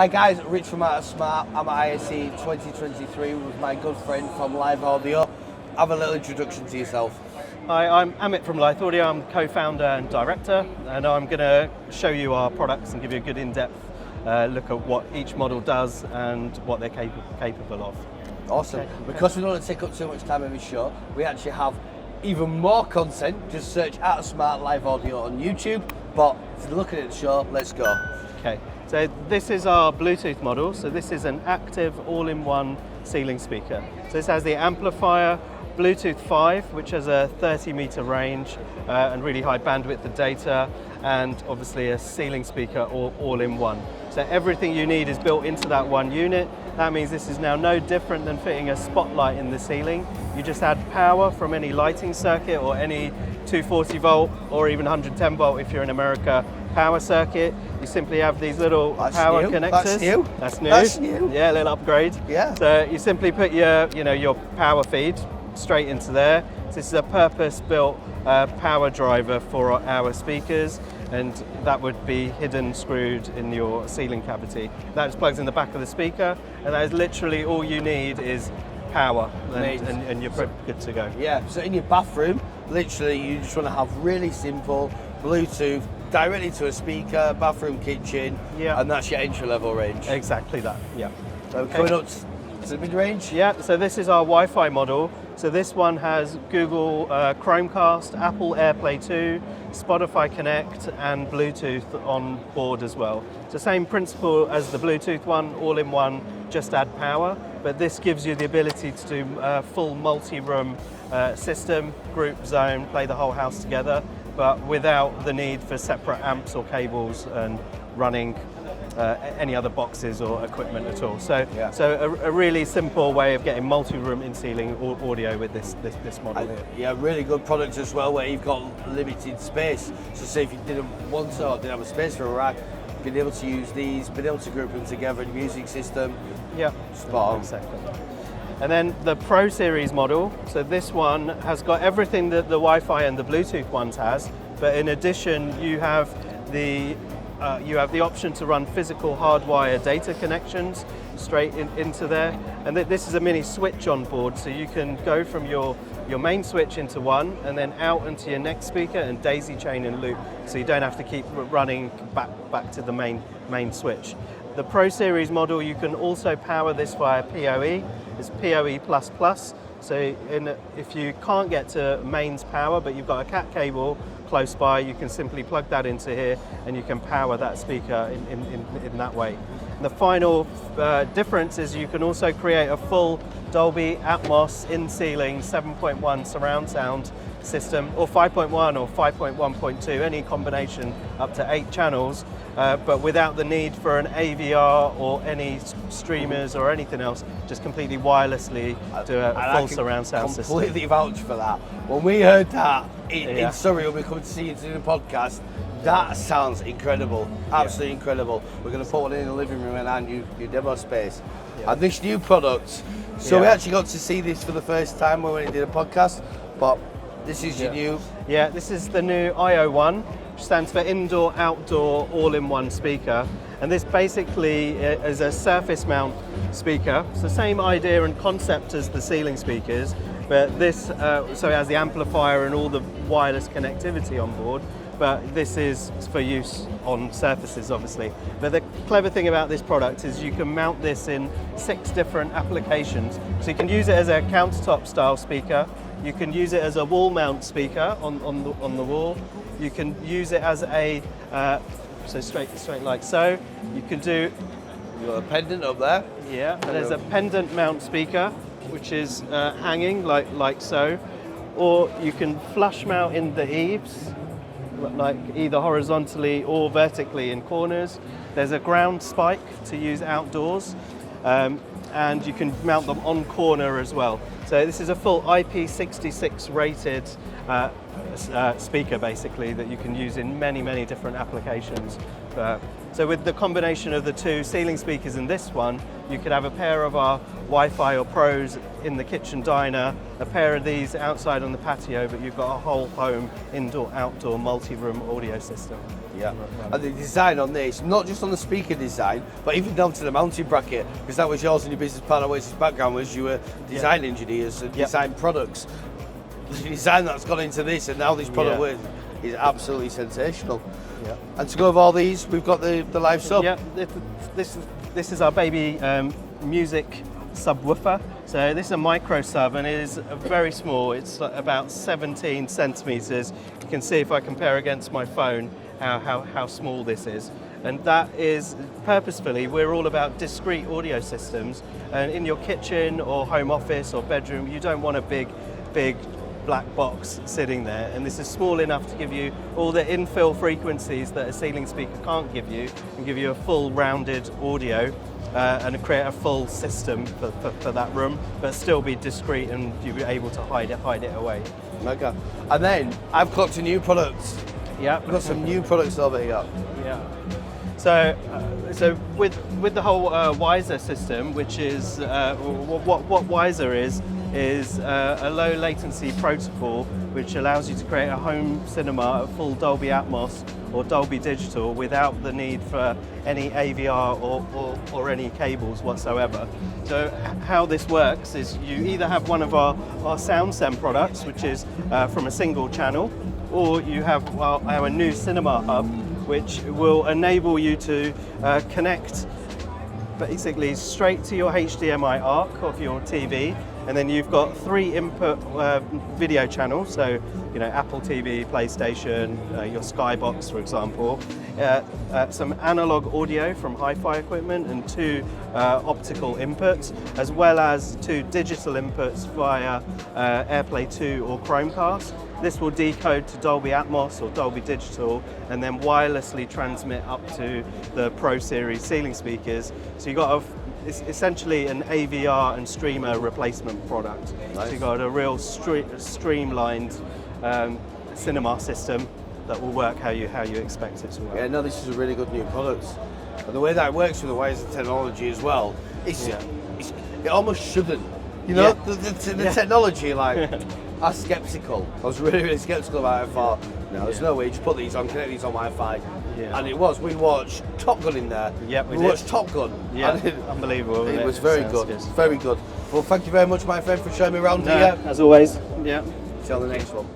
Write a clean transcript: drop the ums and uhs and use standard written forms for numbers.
Hi guys, Rich from Art of Smart. I'm at ISE 2023 with my good friend from Live Audio. Have a little introduction to yourself. Hi, I'm Amit from Lithe Audio. I'm co-founder and director, and I'm going to show you our products and give you a good in-depth look at what each model does and what they're capable of. Awesome. Okay. Because we don't want to take up too much time in this show, we actually have even more content. Just search Art of Smart Live Audio on YouTube. But if you're looking at the show, let's go. Okay, so this is our Bluetooth model. So this is an active all-in-one ceiling speaker. So this has the amplifier, Bluetooth 5, which has a 30-meter range and really high bandwidth of data, and obviously a ceiling speaker all in one. So everything you need is built into that one unit. That means this is now no different than fitting a spotlight in the ceiling. You just add power from any lighting circuit or any 240 volt or even 110 volt if you're in America power circuit. You simply have these little power connectors. That's new. That's new. That's new. Yeah, a little upgrade. Yeah. So you simply put your power feed straight into there. So this is a purpose-built power driver for our speakers, and that would be hidden, screwed in your ceiling cavity. That just plugs in the back of the speaker, and that is literally all you need is power, and you're good to go. Yeah, so in your bathroom, literally you just want to have really simple Bluetooth directly to a speaker, bathroom, kitchen, and that's your entry-level range. Exactly that, yeah. So coming up to the mid-range? Yeah, so this is our Wi-Fi model. So this one has Google Chromecast, Apple AirPlay 2, Spotify Connect, and Bluetooth on board as well. It's the same principle as the Bluetooth one, all in one, just add power, but this gives you the ability to do a full multi-room system, group zone, play the whole house together, but without the need for separate amps or cables and running any other boxes or equipment at all. So, a really simple way of getting multi-room in-ceiling audio with this model here. Yeah, really good product as well, where you've got limited space. So say if you didn't want to or didn't have a space for a rack, being able to use these, being able to group them together in a music system. Yeah, spot on. Exactly. And then the Pro Series model, so this one has got everything that the Wi-Fi and the Bluetooth ones has, but in addition you have the option to run physical hardwire data connections straight into there. And this is a mini switch on board, so you can go from your main switch into one and then out into your next speaker and daisy chain and loop, so you don't have to keep running back to the main switch. The Pro Series model, you can also power this via PoE. It's PoE++. So if you can't get to mains power, but you've got a Cat cable close by, you can simply plug that into here and you can power that speaker in that way. And the final difference is you can also create a full Dolby Atmos in-ceiling 7.1 surround sound system, or 5.1 or 5.1.2, any combination up to 8 channels, but without the need for an AVR or any streamers or anything else, just completely wirelessly do a full surround sound system. Completely vouch for that. When we heard that in Surrey, when we come to see you to do the podcast, that sounds incredible, absolutely incredible. We're going to put one in the living room and your demo space. And this new product, so we actually got to see this for the first time when we did a podcast, but this is your new... Yeah, this is the new IO1, which stands for Indoor Outdoor All-in-One Speaker. And this basically is a surface mount speaker. It's the same idea and concept as the ceiling speakers, but this, so it has the amplifier and all the wireless connectivity on board, but this is for use on surfaces, obviously. But the clever thing about this product is you can mount this in 6 different applications. So you can use it as a countertop style speaker, you can use it as a wall mount speaker on the wall, you can use it as a, so straight like so. You can do... You've got a pendant up there. Yeah, and there's a pendant mount speaker, which is hanging like so. Or you can flush mount in the eaves, like either horizontally or vertically in corners. There's a ground spike to use outdoors, and you can mount them on corner as well. So this is a full IP66 rated speaker basically that you can use in many different applications. So with the combination of the two ceiling speakers in this one, you could have a pair of our Wi-Fi or Pros in the kitchen diner, a pair of these outside on the patio, but you've got a whole home indoor-outdoor multi-room audio system. Yeah, and the design on this, not just on the speaker design, but even down to the mounting bracket, because that was yours and your business partner Oasis background, was you were design engineers and design products. The design that's gone into this and now this product works is absolutely sensational. Yeah. And to go over all these, we've got the live sub. Yeah, this is our baby music subwoofer. So this is a micro sub and it is very small. It's about 17 centimeters. You can see if I compare against my phone how small this is. And that is purposefully, we're all about discrete audio systems. And in your kitchen or home office or bedroom, you don't want a big black box sitting there, and this is small enough to give you all the infill frequencies that a ceiling speaker can't give you, and give you a full rounded audio and create a full system for that room, but still be discreet and you'll be able to hide it away. Okay. And then I've clocked a new product. Yeah, we've got some new products over here. Yeah. So with the whole WISE system, which is what WISE is a low latency protocol which allows you to create a home cinema at full Dolby Atmos or Dolby Digital without the need for any AVR or any cables whatsoever. So how this works is you either have one of our SoundSem products, which is from a single channel, or you have our new Cinema Hub, which will enable you to connect basically straight to your HDMI ARC of your TV, and then you've got 3 input video channels, so Apple TV, PlayStation, your Skybox, for example, some analog audio from hi-fi equipment and 2 optical inputs, as well as 2 digital inputs via AirPlay 2 or Chromecast. This will decode to Dolby Atmos or Dolby Digital and then wirelessly transmit up to the Pro Series ceiling speakers. So you've got it's essentially an AVR and streamer replacement product. Nice. So you've got a real streamlined cinema system that will work how you expect it to work. Yeah, no, this is a really good new product. And the way that it works with the WISE technology as well, it almost shouldn't. The technology, like, I was sceptical. I was really sceptical about it. I thought, no, there's no way. You just put these on, connect these on Wi-Fi. Yeah. And it was. We watched Top Gun in there. Yep, we watched Top Gun. Yeah, unbelievable. It was very good. Very good. Well, thank you very much, my friend, for showing me around here. As always. Yeah. See you on the next one.